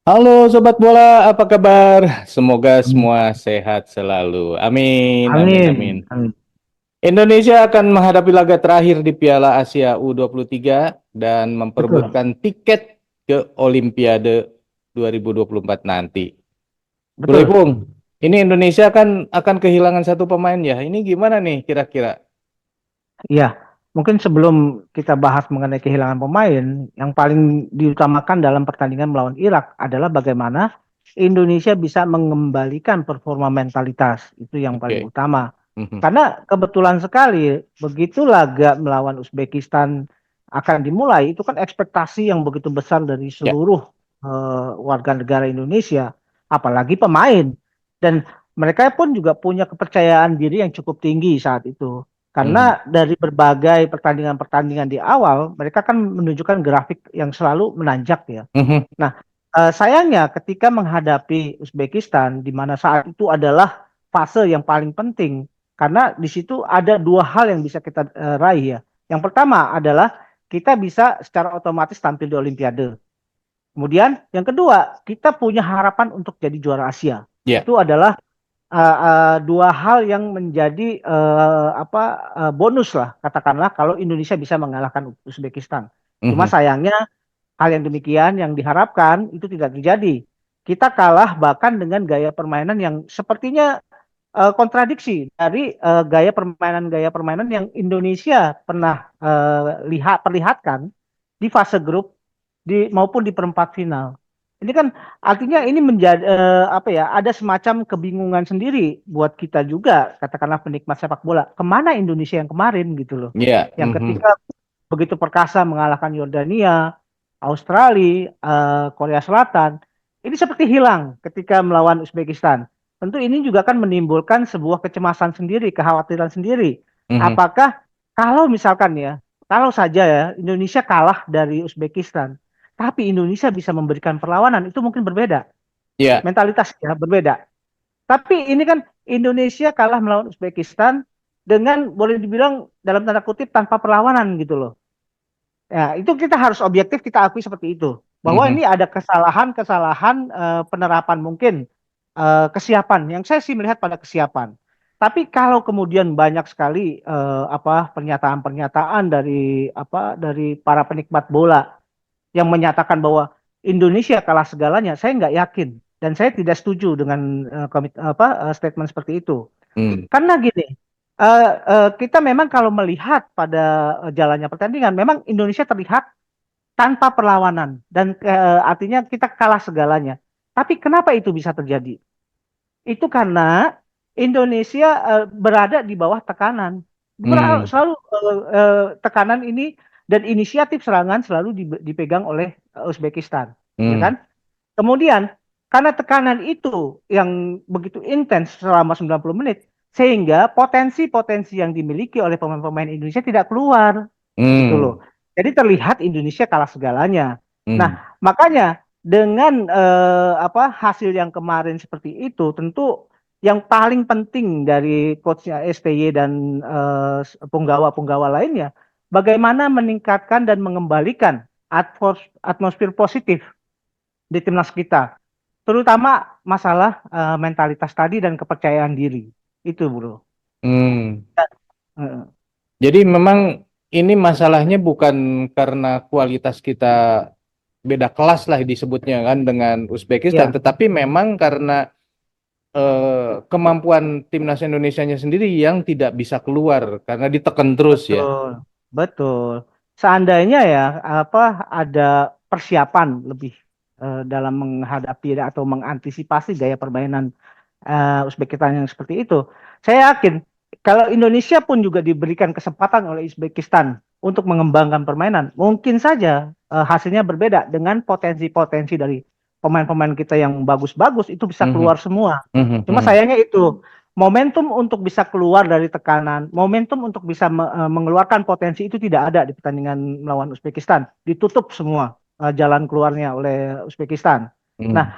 Halo Sobat Bola, apa kabar? Semoga Amin. semua sehat selalu. Amin, amin, amin. Amin. Amin. Indonesia akan menghadapi laga terakhir di Piala Asia U23 dan Betul, memperebutkan tiket ke Olimpiade 2024 nanti. Bro betul. Ipung, ini Indonesia kan akan kehilangan satu pemain ya. Ini gimana nih kira-kira? Iya, mungkin sebelum kita bahas mengenai kehilangan pemain, yang paling diutamakan dalam pertandingan melawan Irak adalah bagaimana Indonesia bisa mengembalikan performa mentalitas. Itu yang paling Oke. utama. Mhm. Karena kebetulan sekali begitu laga melawan Uzbekistan akan dimulai, itu kan ekspektasi yang begitu besar dari Ya. seluruh warga negara Indonesia, apalagi pemain. Dan mereka pun juga punya kepercayaan diri yang cukup tinggi saat itu. Mhm. Karena dari berbagai pertandingan-pertandingan di awal, mereka kan menunjukkan grafik yang selalu menanjak ya. Mhm. Nah, sayangnya ketika menghadapi Uzbekistan, di mana saat itu adalah fase yang paling penting, karena di situ ada dua hal yang bisa kita raih ya. Yang pertama adalah kita bisa secara otomatis tampil di Olimpiade. Kemudian yang kedua, kita punya harapan untuk jadi juara Asia. Ya. Itu adalah dua hal yang menjadi bonus lah katakanlah kalau Indonesia bisa mengalahkan Uzbekistan. Cuma Mhm. sayangnya hal yang demikian yang diharapkan itu tidak terjadi. Kita kalah bahkan dengan gaya permainan yang sepertinya kontradiksi dari gaya permainan yang Indonesia pernah perlihatkan di fase grup maupun di perempat final. Ini kan artinya ini menjadi apa ya? Ada semacam kebingungan sendiri buat kita juga, katakanlah penikmat sepak bola. Kemana Indonesia yang kemarin gitu loh? Ya. Yang Mhm. ketika begitu perkasa mengalahkan Yordania, Australia, Korea Selatan, ini seperti hilang ketika melawan Uzbekistan. Tentu ini juga kan menimbulkan sebuah kecemasan sendiri, kekhawatiran sendiri. Mhm. Apakah kalau misalkan ya, kalau saja ya Indonesia kalah dari Uzbekistan, tapi Indonesia bisa memberikan perlawanan, itu mungkin berbeda. Ya. Mentalitasnya berbeda. Tapi ini kan Indonesia kalah melawan Uzbekistan dengan boleh dibilang dalam tanda kutip tanpa perlawanan gitu loh. Ya, itu kita harus objektif kita akui seperti itu. Bahwa Mhm. ini ada kesalahan-kesalahan penerapan mungkin kesiapan yang saya sih melihat pada kesiapan. Tapi kalau kemudian banyak sekali pernyataan-pernyataan dari para penikmat bola yang menyatakan bahwa Indonesia kalah segalanya, saya nggak yakin dan saya tidak setuju dengan statement seperti itu. Mhm. Karena gini, kita memang kalau melihat pada jalannya pertandingan, memang Indonesia terlihat tanpa perlawanan dan artinya kita kalah segalanya. Tapi kenapa itu bisa terjadi? Itu karena Indonesia berada di bawah tekanan. Mhm. Selalu tekanan ini dan inisiatif serangan selalu dipegang oleh Uzbekistan, ya Mhm. kan? Kemudian karena tekanan itu yang begitu intens selama 90 menit, sehingga potensi-potensi yang dimiliki oleh pemain-pemain Indonesia tidak keluar, gitu loh. Hmm. Jadi terlihat Indonesia kalah segalanya. Nah, Hmm. makanya dengan hasil yang kemarin seperti itu, tentu yang paling penting dari coachnya STY dan punggawa-punggawa lainnya, bagaimana meningkatkan dan mengembalikan atmosfer positif di timnas kita, terutama masalah mentalitas tadi dan kepercayaan diri. Itu, Bro. Hmm. Heeh. Jadi memang ini masalahnya bukan karena kualitas kita beda kelas lah disebutnya kan dengan Uzbekistan, Ya, tetapi memang karena kemampuan timnas Indonesianya sendiri yang tidak bisa keluar karena ditekan terus ya. betul. Betul. Seandainya ya ada persiapan lebih dalam menghadapi atau mengantisipasi gaya permainan Uzbekistan yang seperti itu, saya yakin kalau Indonesia pun juga diberikan kesempatan oleh Uzbekistan untuk mengembangkan permainan, mungkin saja hasilnya berbeda dengan potensi-potensi dari pemain-pemain kita yang bagus-bagus itu bisa Mhm. keluar semua. Mhm. Cuma Mhm. sayangnya itu momentum untuk bisa keluar dari tekanan, momentum untuk bisa mengeluarkan potensi itu tidak ada di pertandingan melawan Uzbekistan. Ditutup semua jalan keluarnya oleh Uzbekistan. Nah,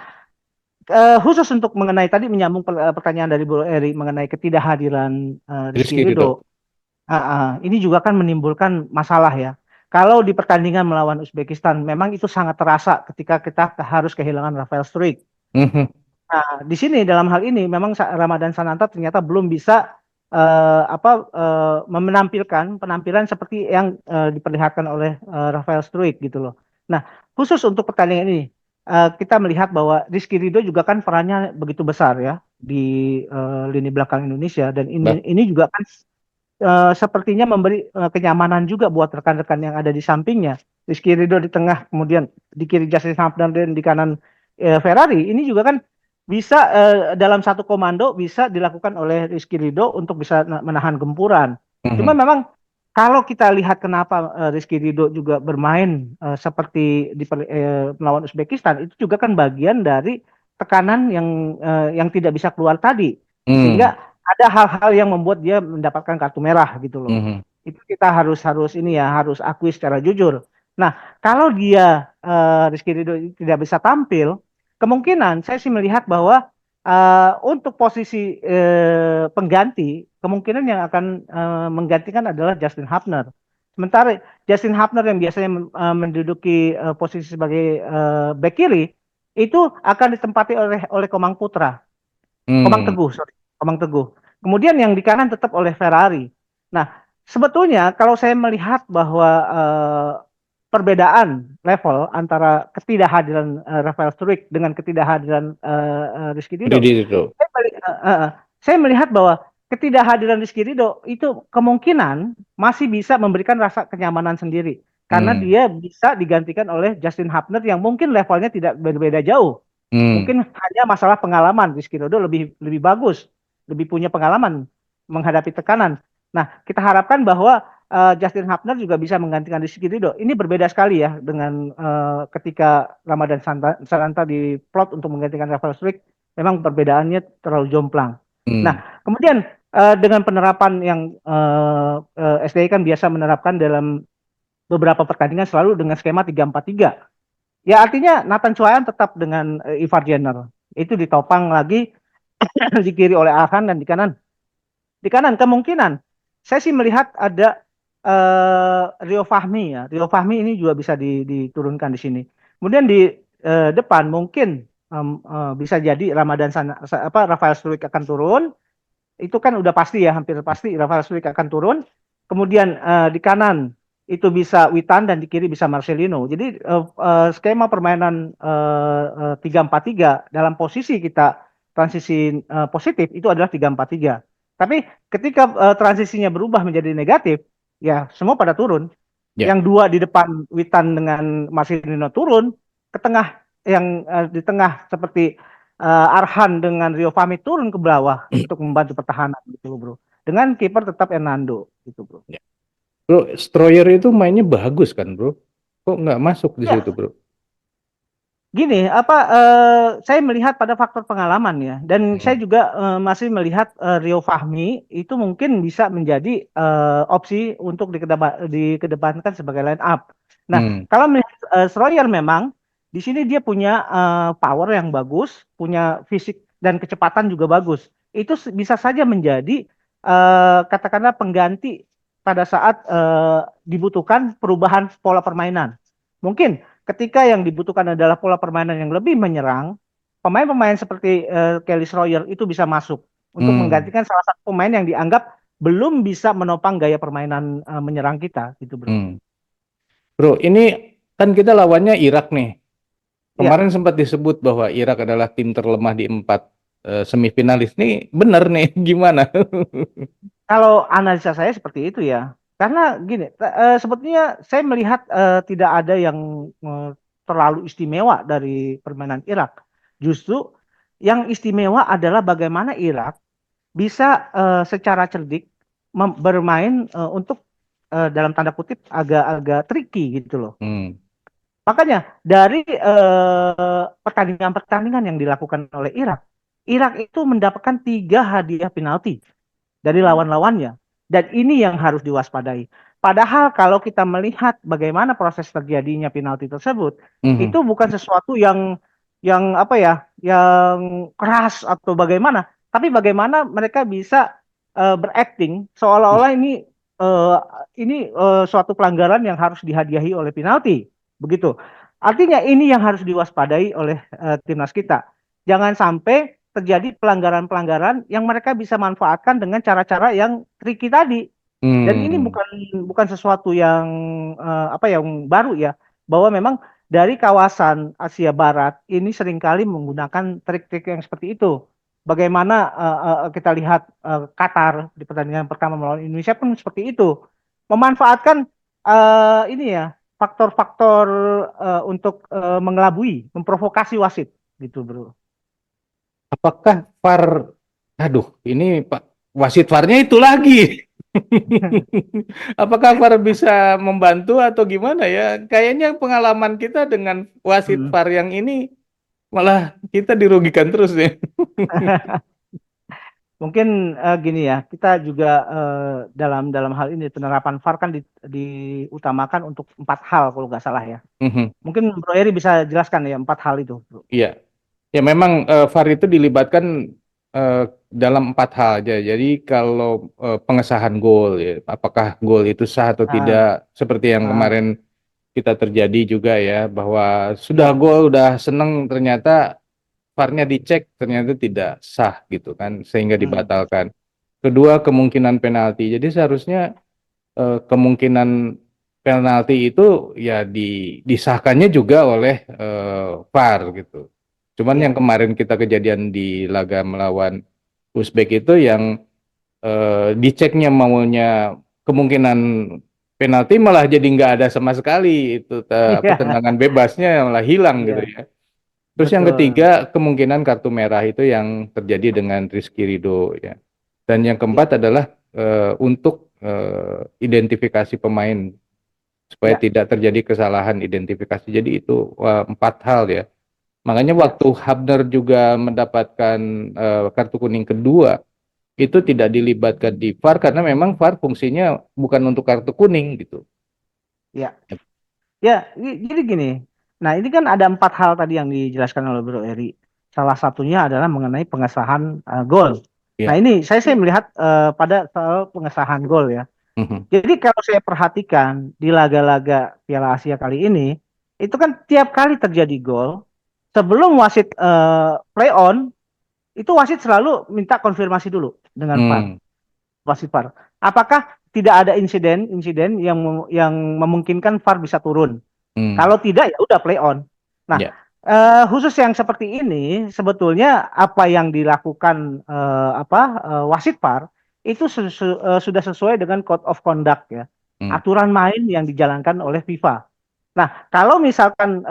Mhm. khusus untuk mengenai tadi menyambung pertanyaan dari Bu Eri mengenai ketidakhadiran Rizky Rizky Ridho. Ridho, ini juga kan menimbulkan masalah ya. Kalau di pertandingan melawan Uzbekistan, memang itu sangat terasa ketika kita harus kehilangan Rafael Struijk. Mhm. Nah, di sini dalam hal ini memang Ramadan Sananta ternyata belum bisa menampilkan penampilan seperti yang diperlihatkan oleh Rafael Struijk gitu loh. Nah, khusus untuk pertandingan ini kita melihat bahwa Rizky Ridho juga kan perannya begitu besar ya di lini belakang Indonesia, dan Bah. ini juga kan sepertinya memberi kenyamanan juga buat rekan-rekan yang ada di sampingnya. Rizky Ridho di tengah, kemudian di kiri Justin Hubner, dan di kanan Ferrari. Ini juga kan bisa dalam satu komando bisa dilakukan oleh Rizky Ridho untuk bisa menahan gempuran. Cuma Mhm. memang kalau kita lihat kenapa Rizky Ridho juga bermain seperti di melawan Uzbekistan, itu juga kan bagian dari tekanan yang tidak bisa keluar tadi, Hmm. sehingga ada hal-hal yang membuat dia mendapatkan kartu merah gitu loh. Mhm. Itu kita harus harus ini ya, harus akui secara jujur. Nah, kalau dia Rizky Ridho tidak bisa tampil, kemungkinan saya sih melihat bahwa untuk posisi pengganti, kemungkinan yang akan menggantikan adalah Justin Hubner. Sementara Justin Hubner yang biasanya menduduki posisi sebagai bek kiri, itu akan ditempati oleh Komang Putra. Komang Hmm. Teguh, sorry. Komang Teguh. Kemudian yang di kanan tetap oleh Ferrari. Nah, sebetulnya kalau saya melihat bahwa perbedaan level antara ketidakhadiran Rafael Struijk dengan ketidakhadiran Rizky Ridho, Ridi itu. saya melihat bahwa ketidakhadiran Rizky Ridho itu kemungkinan masih bisa memberikan rasa kenyamanan sendiri. Karena Hmm. dia bisa digantikan oleh Justin Hubner yang mungkin levelnya tidak berbeda jauh. Hmm. Mungkin hanya masalah pengalaman. Rizky Ridho lebih lebih bagus, lebih punya pengalaman menghadapi tekanan. Nah, kita harapkan bahwa Justin Hubner juga bisa menggantikan Rizky Ridho. Ini berbeda sekali ya dengan ketika Ramadan Sananta diplot untuk menggantikan Rafael Struijk. Memang perbedaannya terlalu jomplang. Nah, Hmm. kemudian dengan penerapan yang SDI kan biasa menerapkan dalam beberapa pertandingan selalu dengan skema 3-4-3. Ya artinya Nathan Chuayan tetap dengan Ivar Jenner. Itu ditopang lagi di kiri oleh Arhan, dan di kanan kemungkinan saya sih melihat ada Rio Fahmi ya. Rio Fahmi ini juga bisa diturunkan di sini. Kemudian di depan mungkin bisa jadi Rafael Struijk akan turun. Itu kan udah pasti ya, hampir pasti Rafael Struijk akan turun. Kemudian di kanan itu bisa Witan, dan di kiri bisa Marcelino. Jadi skema permainan 3-4-3 dalam posisi kita transisi positif itu adalah 3-4-3. Tapi ketika transisinya berubah menjadi negatif, ya semua pada turun. Ya. Yang dua di depan Witan dengan Marcelino turun, ke tengah yang di tengah seperti Arhan dengan Rio Fahmi turun ke bawah untuk membantu pertahanan gitu loh, bro. Dengan kiper tetap Hernando gitu, bro. Ya. Bro, Stroyer itu mainnya bagus kan, bro? Kok nggak masuk di Ya, situ, bro? gini, saya melihat pada faktor pengalaman ya, dan saya Hmm. juga masih melihat Rio Fahmi itu mungkin bisa menjadi opsi untuk dikedepankan sebagai line up. Nah, Hmm. kalau melihat Schroyer, memang di sini dia punya power yang bagus, punya fisik dan kecepatan juga bagus. Itu bisa saja menjadi katakanlah pengganti pada saat dibutuhkan perubahan pola permainan. Mungkin ketika yang dibutuhkan adalah pola permainan yang lebih menyerang, pemain-pemain seperti Kelly Schroyer itu bisa masuk untuk Hmm. menggantikan salah satu pemain yang dianggap belum bisa menopang gaya permainan menyerang kita, gitu, bro. Hmm. Bro, ini kan kita lawannya Irak nih. Ya, Kemarin sempat disebut bahwa Irak adalah tim terlemah di 4 semifinalis. Nih bener nih, gimana? kalau analisa saya seperti itu ya. Karena gini, sebetulnya saya melihat tidak ada yang terlalu istimewa dari permainan Irak. Justru yang istimewa adalah bagaimana Irak bisa secara cerdik bermain untuk dalam tanda kutip agak-agak tricky gitu loh. Hmm. Makanya dari pertandingan-pertandingan yang dilakukan oleh Irak, Irak itu mendapatkan 3 hadiah penalti dari lawan-lawannya. Dan ini yang harus diwaspadai. Padahal kalau kita melihat bagaimana proses terjadinya penalti tersebut, Mhm. itu bukan sesuatu yang apa ya, yang keras atau bagaimana, tapi bagaimana mereka bisa berakting seolah-olah ini eh, ini suatu pelanggaran yang harus dihadiahi oleh penalti, begitu. Artinya ini yang harus diwaspadai oleh timnas kita. Jangan sampai terjadi pelanggaran-pelanggaran yang mereka bisa manfaatkan dengan cara-cara yang tricky tadi. Dan ini Hmm. bukan bukan sesuatu yang apa yang baru ya, bahwa memang dari kawasan Asia Barat ini seringkali menggunakan trik-trik yang seperti itu. Bagaimana kita lihat Qatar di pertandingan pertama melawan Indonesia pun seperti itu, memanfaatkan ini ya faktor-faktor untuk mengelabui, memprovokasi wasit, gitu bro. Apakah VAR, aduh, ini Pak wasit VAR-nya itu lagi. Apakah VAR bisa membantu atau gimana ya? Kayaknya pengalaman kita dengan wasit Hmm. VAR yang ini malah kita dirugikan terus ya. Mungkin gini ya, kita juga dalam dalam hal ini penerapan VAR kan diutamakan untuk 4 hal kalau nggak salah ya. Mhm. Mungkin Bro Eri bisa jelaskan ya 4 hal itu, Bro. Iya, ya memang VAR itu dilibatkan eh, dalam 4 hal aja. Jadi kalau pengesahan gol, ya, apakah gol itu sah atau tidak, Ah, seperti yang ah, kemarin kita terjadi juga ya, bahwa sudah ya, gol, udah seneng, ternyata VAR-nya dicek, ternyata tidak sah gitu kan, sehingga mm, dibatalkan. Kedua, kemungkinan penalti. Jadi seharusnya kemungkinan penalti itu ya disahkannya juga oleh VAR gitu. Cuman yang ya, kemarin kita kejadian di laga melawan Uzbek itu yang diceknya maunya kemungkinan penalti malah jadi nggak ada sama sekali, itu apa iya, tendangan bebasnya malah hilang gitu iya, ya. Terus yang ketiga, betul, kemungkinan kartu merah itu yang terjadi dengan Rizky Ridho ya. Dan yang keempat ya, adalah untuk identifikasi pemain supaya ya, tidak terjadi kesalahan identifikasi. Jadi itu 4 hal ya. Makanya ya, waktu Habner juga mendapatkan kartu kuning kedua, itu tidak dilibatkan di VAR karena memang VAR fungsinya bukan untuk kartu kuning gitu. ya, ya. Jadi gini. Nah, ini kan ada 4 hal tadi yang dijelaskan oleh Bro Eri. Salah satunya adalah mengenai pengesahan gol. Nah, Ya. ini saya melihat pada soal pengesahan gol ya. Mhm. Jadi kalau saya perhatikan di laga-laga Piala Asia kali ini, itu kan tiap kali terjadi gol, sebelum wasit play on, itu wasit selalu minta konfirmasi dulu dengan VAR, Hmm. wasit VAR. Apakah tidak ada insiden-insiden yang memungkinkan VAR bisa turun? Hmm. Kalau tidak ya udah play on. Nah, Ya. khusus yang seperti ini sebetulnya apa yang dilakukan wasit VAR itu sudah sesuai dengan code of conduct ya, Hmm. aturan main yang dijalankan oleh FIFA. Nah, kalau misalkan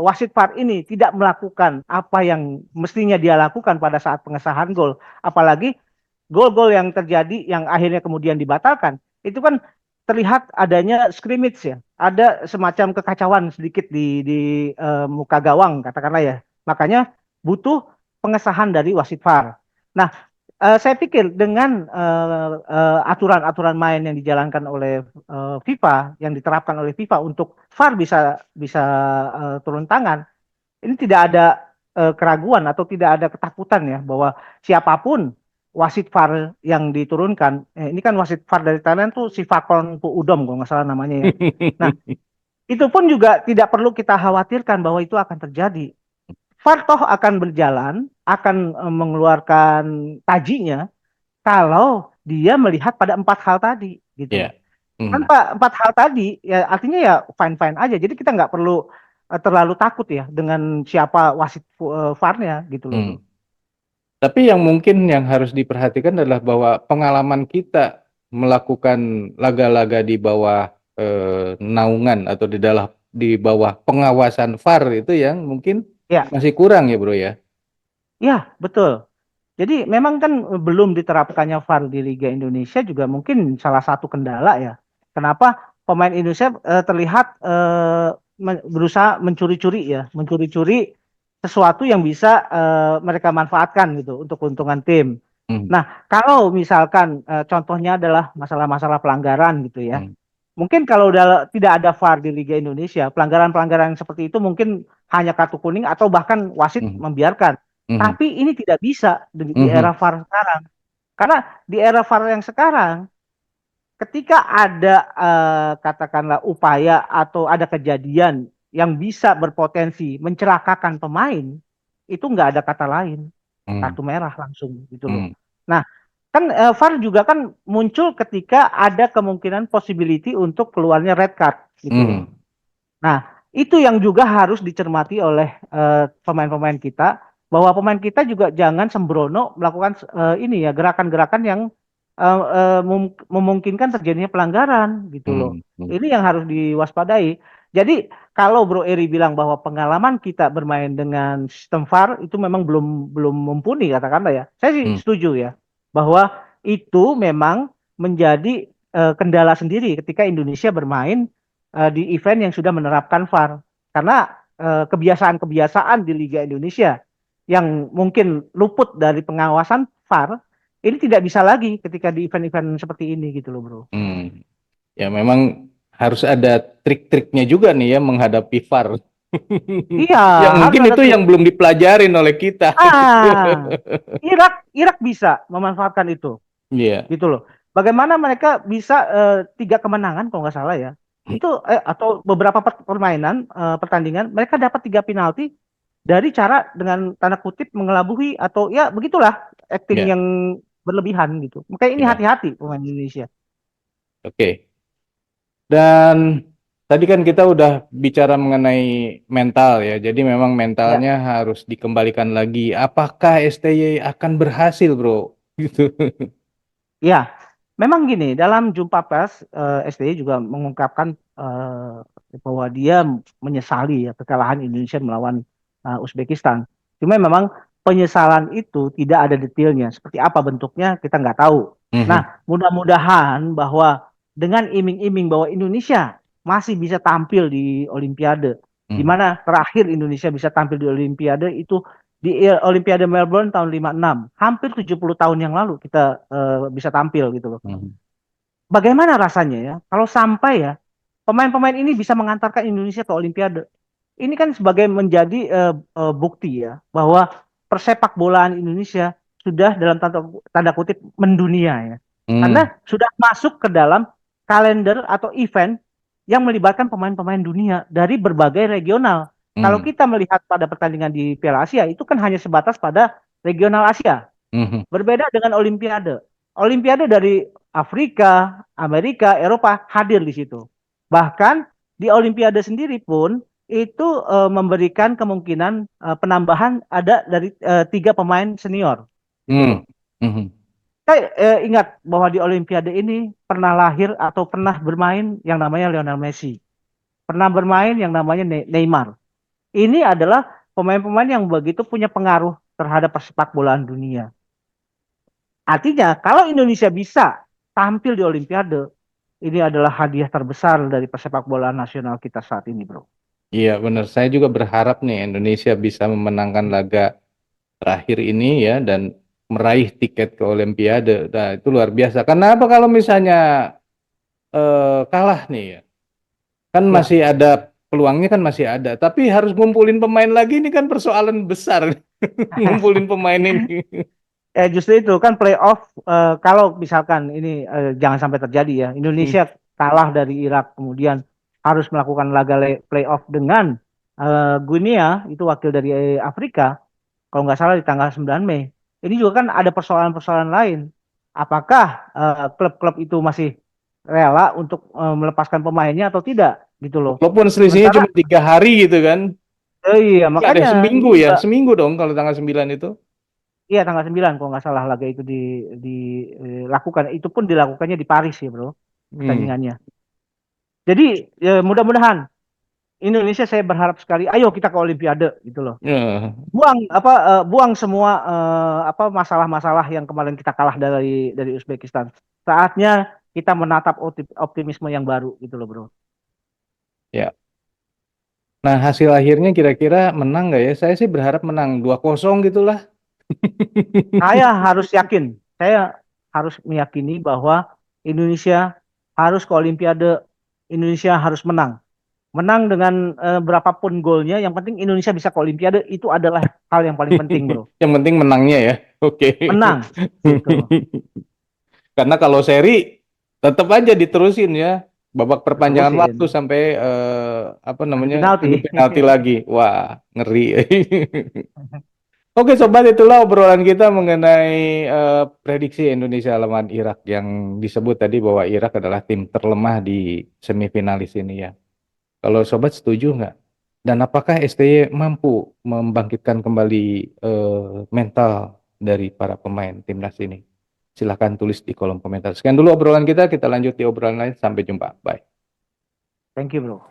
wasit VAR ini tidak melakukan apa yang mestinya dia lakukan pada saat pengesahan gol, apalagi gol-gol yang terjadi yang akhirnya kemudian dibatalkan, itu kan terlihat adanya scrimmage ya, ada semacam kekacauan sedikit di muka gawang katakanlah ya. Makanya butuh pengesahan dari wasit VAR. Nah, saya pikir dengan aturan-aturan main yang dijalankan oleh FIFA, yang diterapkan oleh FIFA untuk VAR bisa bisa turun tangan, ini tidak ada keraguan atau tidak ada ketakutan ya bahwa siapapun wasit VAR yang diturunkan, ini kan wasit VAR dari Thailand tuh si Fakon Pu Udom kalau nggak salah namanya ya. Nah, itu pun juga tidak perlu kita khawatirkan bahwa itu akan terjadi. VAR toh akan berjalan, akan mengeluarkan tajinya kalau dia melihat pada 4 hal tadi gitu. Ya. Hmm. Tanpa 4 hal tadi, ya artinya ya fine-fine aja. Jadi kita nggak perlu terlalu takut ya dengan siapa wasit VAR-nya gitu loh, Hmm. bro. Tapi yang mungkin yang harus diperhatikan adalah bahwa pengalaman kita melakukan laga-laga di bawah naungan atau di bawah pengawasan VAR itu yang mungkin Ya, masih kurang ya bro ya. ya betul. Jadi memang kan belum diterapkannya VAR di Liga Indonesia juga mungkin salah satu kendala ya. Kenapa pemain Indonesia terlihat berusaha mencuri-curi ya, mencuri-curi sesuatu yang bisa mereka manfaatkan gitu untuk keuntungan tim. Hmm. Nah, kalau misalkan contohnya adalah masalah-masalah pelanggaran gitu ya. Hmm. Mungkin kalau udah tidak ada VAR di Liga Indonesia, pelanggaran-pelanggaran seperti itu mungkin hanya kartu kuning atau bahkan wasit Hmm. membiarkan. Hmm. Tapi ini tidak bisa di Hmm. era VAR sekarang. Karena di era VAR yang sekarang, ketika ada katakanlah upaya atau ada kejadian yang bisa berpotensi mencelakakan pemain, itu nggak ada kata lain, Hmm. kartu merah langsung gitu loh. Hmm. Nah, kan VAR juga kan muncul ketika ada kemungkinan possibility untuk keluarnya red card gitu loh. Hmm. Nah, itu yang juga harus dicermati oleh pemain-pemain kita, bahwa pemain kita juga jangan sembrono melakukan ini ya gerakan-gerakan yang memungkinkan terjadinya pelanggaran gitu loh. Hmm. Hmm. Ini yang harus diwaspadai. Jadi kalau Bro Eri bilang bahwa pengalaman kita bermain dengan sistem VAR itu memang belum belum mumpuni katakanlah ya. Saya sih Hmm. setuju ya bahwa itu memang menjadi kendala sendiri ketika Indonesia bermain di event yang sudah menerapkan VAR. Karena kebiasaan-kebiasaan di Liga Indonesia yang mungkin luput dari pengawasan VAR ini tidak bisa lagi ketika di event-event seperti ini gitu loh bro. Hmm. Ya memang harus ada trik-triknya juga nih ya menghadapi VAR. Iya, Yang harus mungkin ada itu trik. yang belum dipelajarin oleh kita. Ah, Irak bisa memanfaatkan itu, Iya. gitu loh. Bagaimana mereka bisa tiga kemenangan kalau nggak salah ya? Itu atau beberapa permainan pertandingan mereka dapat tiga penalti dari cara dengan tanda kutip mengelabui atau ya begitulah acting Ya. yang berlebihan gitu. Makanya ini Ya. hati-hati pemain Indonesia. Oke. Dan tadi kan kita udah bicara mengenai mental ya. Jadi memang Ya, mentalnya harus dikembalikan lagi. Apakah STY akan berhasil, Bro? Gitu. ya. Memang gini, dalam jumpa pers SBY juga mengungkapkan bahwa dia menyesali ya kekalahan Indonesia melawan Uzbekistan. Cuma memang penyesalan itu tidak ada detailnya. Seperti apa bentuknya kita nggak tahu. Mhm. Nah, mudah-mudahan bahwa dengan iming-iming bahwa Indonesia masih bisa tampil di Olimpiade, di Mhm. mana terakhir Indonesia bisa tampil di Olimpiade itu di Olimpiade Melbourne tahun 56, hampir 70 tahun yang lalu kita bisa tampil gitu loh. Mhm. Bagaimana rasanya ya kalau sampai ya pemain-pemain ini bisa mengantarkan Indonesia ke Olimpiade. Ini kan sebagai menjadi bukti ya bahwa persepak bolaan Indonesia sudah dalam tanda kutip mendunia ya. Karena Mhm. sudah masuk ke dalam kalender atau event yang melibatkan pemain-pemain dunia dari berbagai regional. Kalau Mhm. kita melihat pada pertandingan di Piala Asia itu kan hanya sebatas pada regional Asia. Mhm. Berbeda dengan Olimpiade. Olimpiade dari Afrika, Amerika, Eropa hadir di situ. Bahkan di Olimpiade sendiri pun itu memberikan kemungkinan penambahan ada dari tiga pemain senior gitu loh. Mhm. Mhm. Saya ingat bahwa di Olimpiade ini pernah lahir atau pernah bermain yang namanya Lionel Messi, pernah bermain yang namanya Neymar. Ini adalah pemain-pemain yang begitu punya pengaruh terhadap persepak bolaan dunia. Artinya, kalau Indonesia bisa tampil di Olimpiade, ini adalah hadiah terbesar dari persepak bola nasional kita saat ini, bro. Iya benar. Saya juga berharap nih Indonesia bisa memenangkan laga terakhir ini ya dan meraih tiket ke Olimpiade. Nah, itu luar biasa. Kenapa kalau misalnya kalah nih ya? Kan Ya, masih ada peluangnya kan masih ada, tapi harus ngumpulin pemain lagi ini kan persoalan besar. Ngumpulin pemain ini. justru itu kan playoff. Kalau misalkan ini jangan sampai terjadi ya, Hmm. Indonesia kalah dari Irak, kemudian harus melakukan laga playoff dengan Guinea, itu wakil dari Afrika, kalau nggak salah di tanggal 9 Mei. Ini juga kan ada persoalan-persoalan lain. Apakah klub-klub itu masih rela untuk melepaskan pemainnya atau tidak gitu loh. Walaupun selisihnya Sementara cuma 3 hari gitu kan. iya Nggak ada makanya ini seminggu ya, juga seminggu dong kalau tanggal 9 itu. iya tanggal 9 kalau nggak salah laga itu dilakukan. Itu pun dilakukannya di Paris ya, Bro, Hmm. pertandingannya. Jadi mudah-mudahan Indonesia saya berharap sekali ayo kita ke Olimpiade gitu loh. Ya. Buang semua apa masalah-masalah yang kemarin kita kalah dari Uzbekistan. Saatnya kita menatap optimisme yang baru gitu loh, Bro. Ya. Nah, hasil akhirnya kira-kira menang nggak ya? Saya sih berharap menang 2-0 gitulah. Saya harus meyakini bahwa Indonesia harus ke Olimpiade, Indonesia harus menang. Menang dengan berapapun golnya, yang penting Indonesia bisa ke Olimpiade, itu adalah hal yang paling penting, bro. Yang penting menangnya ya. Oke. Menang, gitu. Karena kalau seri tetap aja diterusin ya. Babak perpanjangan waktu Diterusin. sampai apa Adu namanya? penalti. Adu penalti lagi. Wah, ngeri. Oke sobat, itulah obrolan kita mengenai prediksi Indonesia lawan Irak yang disebut tadi bahwa Irak adalah tim terlemah di semifinalis ini ya. Kalau sobat setuju nggak? Dan apakah STY mampu membangkitkan kembali mental dari para pemain timnas ini? Silahkan tulis di kolom komentar. Sekian dulu obrolan kita lanjut di obrolan lain. Sampai jumpa. Bye. Thank you, bro.